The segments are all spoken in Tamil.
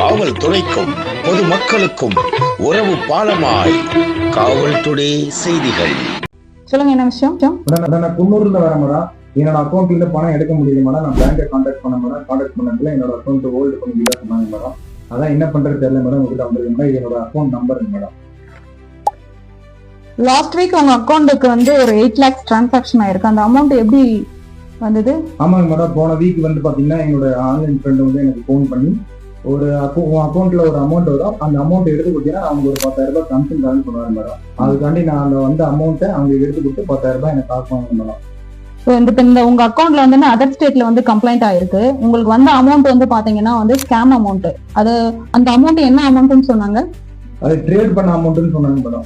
காவல்துறைக்கும் பொதுமக்களுக்கும் உறவு பாலமாய் காவல்துறை செய்திகள். சொல்லுங்க, என்ன விஷயம்? நான் குன்னூர்ல வரேன் மேடம். என்னோட அக்கௌண்ட்ல இருந்து பணம் எடுக்க முடியுது மேடம். நான் பேங்கை கான்டாக்ட் பண்ண மேடம். கான்டாக்ட் பண்ணதுல என்னோட அக்கௌண்ட் ஹோல்டு பண்ணி வீடா சொன்னாங்க மேடம். அதான் என்ன பண்றது தெரியல மேடம். உங்ககிட்ட வந்திருக்கு மேடம். என்னோட account number madam. Last week உங்க அக்கௌண்ட்டுக்கு வந்து ஒரு 8 lakhs டிரான்சாக்ஷன் ஆயிருக்கு. அந்த அமௌண்ட் எப்படி வந்தது? ஆமாங்க மேடம். போன வீக் வந்து பாத்தீங்கன்னா என்னோட ஆன்லைன் ஃப்ரெண்ட் வந்து எனக்கு ஃபோன் பண்ணி ஒரு அக்கௌண்ட்ல ஒரு அமௌண்ட் வரும், அந்த அமௌண்ட் எடுத்து கொடுத்தீங்கன்னா அவங்க ஒரு 10,000 ரூபாய் கமிஷன் தரேன்னு சொன்னாங்க மேடம். அதுக்காண்டி நான் அந்த வந்த அமௌண்ட்டை அவங்க எடுத்து கொடுத்து 10,000 ரூபாய் எனக்கு காசு வாங்க மேடம். ஸோ இந்த உங்க அக்கௌண்ட்ல வந்து அதர் ஸ்டேட்ல வந்து கம்ப்ளைண்ட் ஆயிருக்கு. உங்களுக்கு வந்த அமௌண்ட் வந்து பாத்தீங்கன்னா வந்து ஸ்கேம் அமௌண்ட். அது அந்த அமௌண்ட் என்ன அமௌண்ட்னு சொன்னாங்க? அது ட்ரேட் பண்ண அமௌண்ட்னு சொன்னாங்க மேடம்.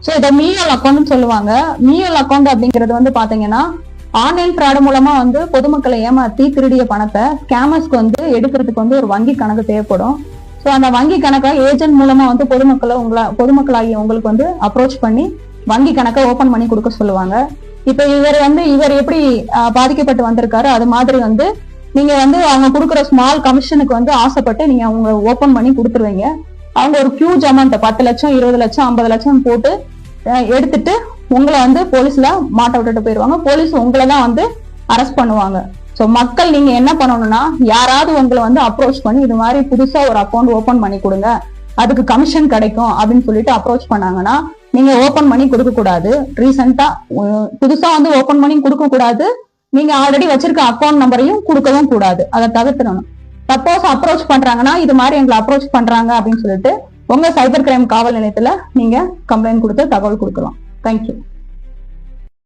ஸோ இதை மியூல் அக்கௌண்ட்னு சொல்லுவாங்க. மியூல் அக்கௌண்ட் அப்படிங்கிறது வந்து பாத்தீங்கன்னா ஆன்லைன் ஃப்ராட் மூலமா வந்து பொதுமக்களை ஏமாத்தி திருடிய பணத்தை ஸ்கேமர்ஸ்க்கு வந்து எடுக்கிறதுக்கு வந்து ஒரு வங்கி கணக்கு தேவைப்படும். ஸோ அந்த வங்கி கணக்கை ஏஜென்ட் மூலமா வந்து பொதுமக்களாகிய உங்களுக்கு வந்து அப்ரோச் பண்ணி வங்கி கணக்கை ஓபன் பண்ணி கொடுக்க சொல்லுவாங்க. இப்ப இவர் எப்படி பாதிக்கப்பட்டு வந்திருக்காரு, அது மாதிரி வந்து நீங்க வந்து அவங்க கொடுக்குற ஸ்மால் கமிஷனுக்கு வந்து ஆசைப்பட்டு நீங்க அவங்க ஓபன் பண்ணி கொடுத்துருவீங்க. அவங்க ஒரு ஹியூஜ் அமௌண்ட் 10 லட்சம் 20 லட்சம் 50 லட்சம் போட்டு எடுத்துட்டு உங்களை வந்து போலீஸ்ல மாட்ட விட்டுட்டு போயிருவாங்க. போலீஸ் உங்களை தான் வந்து அரெஸ்ட் பண்ணுவாங்க. ஸோ மக்கள் நீங்க என்ன பண்ணணும்னா, யாராவது உங்களை வந்து அப்ரோச் பண்ணி இது மாதிரி புதுசா ஒரு அக்கௌண்ட் ஓபன் பண்ணி கொடுங்க, அதுக்கு கமிஷன் கிடைக்கும் அப்படின்னு சொல்லிட்டு அப்ரோச் பண்ணாங்கன்னா நீங்க ஓபன் பண்ணி கொடுக்க கூடாது. ரீசெண்டா புதுசா வந்து ஓபன் பண்ணி கொடுக்க கூடாது. நீங்க ஆல்ரெடி வச்சிருக்க அக்கௌண்ட் நம்பரையும் கொடுக்கவும் கூடாது. அதை தவிர்த்துடணும். சப்போஸ் அப்ரோச் பண்றாங்கன்னா இது மாதிரி எங்களை அப்ரோச் பண்றாங்க அப்படின்னு சொல்லிட்டு உங்க சைபர் கிரைம் காவல் நிலையத்துல நீங்க கம்ப்ளைண்ட் கொடுத்து தகவல் கொடுக்கலாம். தேங்க்யூ.